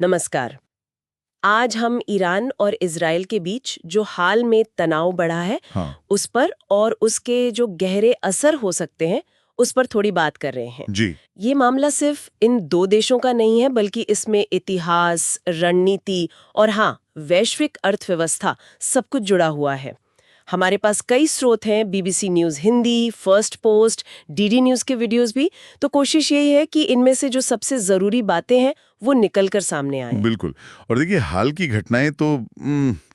नमस्कार। आज हम ईरान और इजराइल के बीच जो हाल में तनाव बढ़ा है हाँ। उस पर और उसके जो गहरे असर हो सकते हैं उस पर थोड़ी बात कर रहे हैं। जी। ये मामला सिर्फ इन दो देशों का नहीं है, बल्कि इसमें इतिहास, रणनीति और हाँ, वैश्विक अर्थव्यवस्था सब कुछ जुड़ा हुआ है। हमारे पास कई स्रोत हैं, BBC news Hindi, first post, DD news के वीडियोस भी। तो कोशिश यही है कि इनमें से जो सबसे ज़रूरी बातें हैं वो निकल कर सामने आए। बिल्कुल। और देखिए, हाल की घटनाएं तो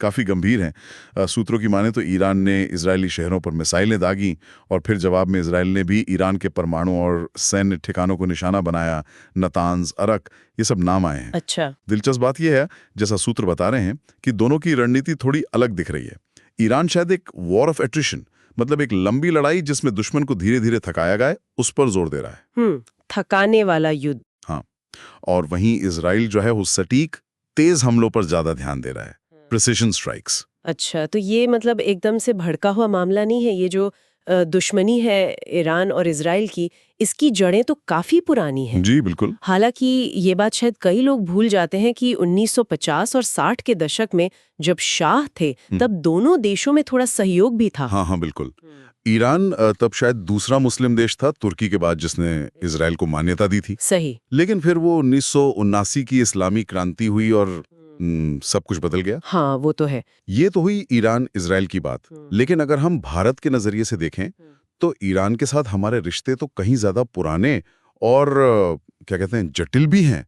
काफ़ी गंभीर हैं। सूत्रों की माने तो ईरान ने इजरायली शहरों पर मिसाइलें दागी और फिर जवाब में इजरायल ने भी ईरान के परमाणु और सैन्य ठिकानों को निशाना बनाया। नतांज, अरक, ये सब नाम आए हैं। अच्छा। दिलचस्प बात यह है, जैसा सूत्र बता रहे हैं, कि दोनों की रणनीति थोड़ी अलग दिख रही है। ईरान शायद एक वॉर ऑफ एट्रिशन, मतलब एक लंबी लड़ाई जिसमें दुश्मन को धीरे धीरे थकाया गया, उस पर जोर दे रहा है। थकाने वाला युद्ध। हाँ। और वहीं इजराइल जो है वो सटीक, तेज हमलों पर ज्यादा ध्यान दे रहा है। Precision strikes. अच्छा, तो ये मतलब एकदम से भड़का हुआ मामला नहीं है। ये जो दुश्मनी है ईरान और इजराइल की, इसकी जड़ें तो काफी पुरानी हैं। जी बिल्कुल। हालांकि ये बात शायद कई लोग भूल जाते हैं कि 1950 और 60 के दशक में जब शाह थे तब दोनों देशों में थोड़ा सहयोग भी था। हाँ हाँ बिल्कुल। ईरान तब शायद दूसरा मुस्लिम देश था तुर्की के बाद जिसने इजराइल को मान्यता दी थी। सही। लेकिन फिर वो 1979 की इस्लामी क्रांति हुई और सब कुछ बदल गया। हाँ, वो तो है। ये तो हुई ईरान इजराइल की बात। लेकिन अगर हम भारत के नजरिए से देखें तो ईरान के साथ हमारे रिश्ते तो कहीं ज्यादा पुराने और क्या कहते हैं, जटिल भी हैं।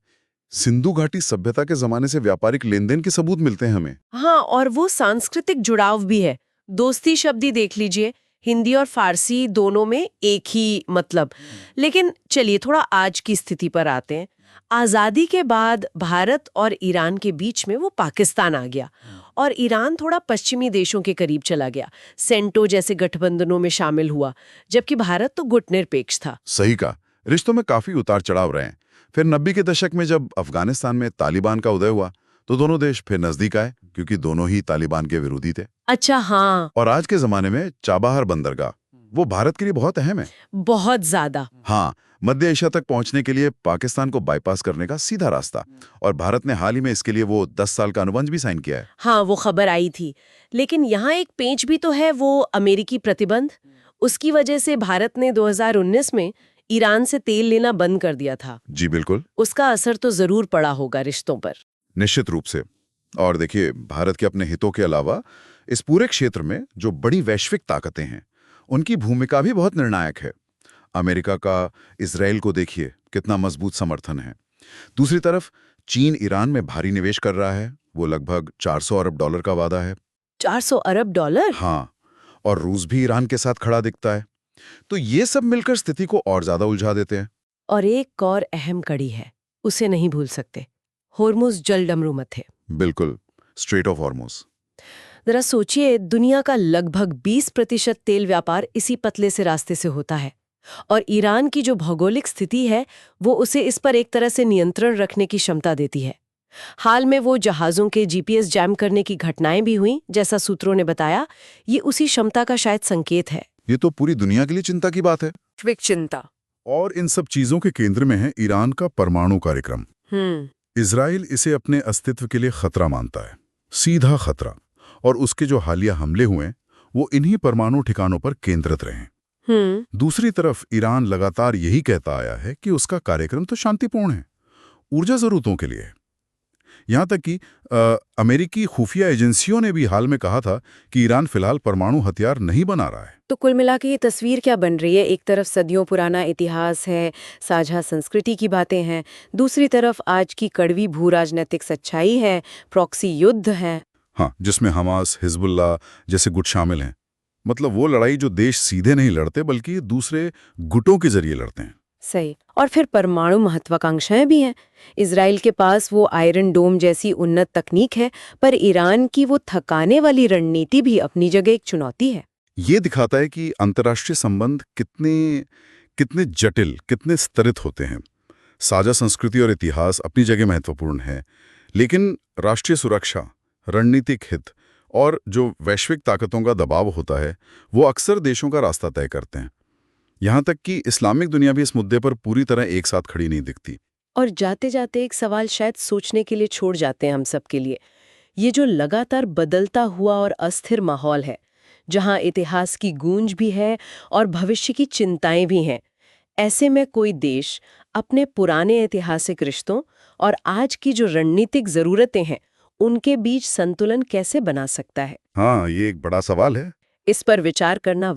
सिंधु घाटी सभ्यता के जमाने से व्यापारिक लेन देन के सबूत मिलते हैं हमें। हाँ, और वो सांस्कृतिक जुड़ाव भी है। दोस्ती शब्द ही देख लीजिए, हिंदी और फारसी दोनों में एक ही मतलब। लेकिन चलिए थोड़ा आज की स्थिति पर आते हैं। आज़ादी के बाद भारत और ईरान के बीच में वो पाकिस्तान आ गया और ईरान थोड़ा पश्चिमी देशों के करीब चला गया, सेंटो जैसे गठबंधनों में शामिल हुआ, जबकि भारत तो गुटनिरपेक्ष था। सही कहा। रिश्तों में काफी उतार चढ़ाव रहे हैं। फिर 90 के दशक में जब अफगानिस्तान में तालिबान का उदय हुआ तो दोनों देश फिर नजदीक आए, क्योंकि दोनों ही तालिबान के विरोधी थे। अच्छा, हाँ। और आज के जमाने में चाबहार बंदरगाह वो भारत के लिए बहुत अहम है। बहुत ज्यादा। हाँ, मध्य एशिया तक पहुंचने के लिए पाकिस्तान को बाईपास करने का सीधा रास्ता। और भारत ने हाल ही में इसके लिए वो 10 साल का अनुबंध भी साइन किया है। हाँ, वो खबर आई थी। लेकिन यहाँ एक पेंच भी तो है, वो अमेरिकी प्रतिबंध। उसकी वजह से भारत ने 2019 में ईरान से तेल लेना बंद कर दिया था। जी बिल्कुल। उसका असर तो जरूर पड़ा होगा रिश्तों पर। निश्चित रूप से। और देखिए, भारत के अपने हितों के अलावा इस पूरे क्षेत्र में जो बड़ी वैश्विक ताकतें हैं उनकी भूमिका भी बहुत निर्णायक है। अमेरिका का इजराइल को देखिए, कितना मजबूत समर्थन है। दूसरी तरफ चीन ईरान में भारी निवेश कर रहा है, वो लगभग 400 अरब डॉलर का वादा है। 400 अरब डॉलर? हाँ। और रूस भी ईरान के साथ खड़ा दिखता है। तो ये सब मिलकर स्थिति को और ज्यादा उलझा देते हैं। और एक और अहम कड़ी है, उसे नहीं भूल सकते, होर्मुज जलडमरू मथे। बिल्कुल, स्ट्रेट ऑफ हॉर्मुज। जरा सोचिए, दुनिया का लगभग 20% तेल व्यापार इसी पतले से रास्ते से होता है। और ईरान की जो भौगोलिक स्थिति है वो उसे इस पर एक तरह से नियंत्रण रखने की क्षमता देती है। हाल में वो जहाज़ों के जीपीएस जैम करने की घटनाएं भी हुई, जैसा सूत्रों ने बताया। ये उसी क्षमता का शायद संकेत है। ये तो पूरी दुनिया के लिए चिंता की बात है। वैश्विक चिंता। और इन सब चीजों के केंद्र में है ईरान का परमाणु कार्यक्रम। इजराइल इसे अपने अस्तित्व के लिए खतरा मानता है, सीधा खतरा। और उसके जो हालिया हमले हुए वो इन्हीं परमाणु ठिकानों पर केंद्रित रहे। दूसरी तरफ ईरान लगातार यही कहता आया है कि उसका कार्यक्रम तो शांतिपूर्ण है, ऊर्जा जरूरतों के लिए है। यहां तक कि अमेरिकी खुफिया एजेंसियों ने भी हाल में कहा था कि ईरान फिलहाल परमाणु हथियार नहीं बना रहा है। तो कुल मिला के ये तस्वीर क्या बन रही है? एक तरफ सदियों पुराना इतिहास है, साझा संस्कृति की बातें हैं, दूसरी तरफ आज की कड़वी भू राजनीतिक सच्चाई है, प्रॉक्सी युद्ध है। हाँ, जिसमें हमास, हिजबुल्लाह जैसे गुट शामिल हैं। मतलब वो लड़ाई जो देश सीधे नहीं लड़ते बल्कि दूसरे गुटों के जरिए लड़ते हैं। सही। और फिर परमाणु महत्वाकांक्षाएं भी हैं। इजराइल के पास वो आयरन डोम जैसी उन्नत तकनीक है, पर ईरान की वो थकाने वाली रणनीति भी अपनी जगह एक चुनौती है। ये दिखाता है कि अंतर्राष्ट्रीय संबंध कितने जटिल, कितने स्तरित होते हैं। साझा संस्कृति और इतिहास अपनी जगह महत्वपूर्ण है, लेकिन राष्ट्रीय सुरक्षा, रणनीतिक हित और जो वैश्विक ताकतों का दबाव होता है वो अक्सर देशों का रास्ता तय करते हैं। यहाँ तक कि इस्लामिक दुनिया भी इस मुद्दे पर पूरी तरह एक साथ खड़ी नहीं दिखती। और जाते जाते एक सवाल शायद सोचने के लिए छोड़ जाते हैं हम सब के लिए। ये जो लगातार बदलता हुआ और अस्थिर माहौल है, जहां इतिहास की गूंज भी है और भविष्य की चिंताएं भी हैं, ऐसे में कोई देश अपने पुराने ऐतिहासिक रिश्तों और आज की जो रणनीतिक जरूरतें हैं, उनके बीच संतुलन कैसे बना सकता है? हाँ, ये एक बड़ा सवाल है। इस पर विचार करना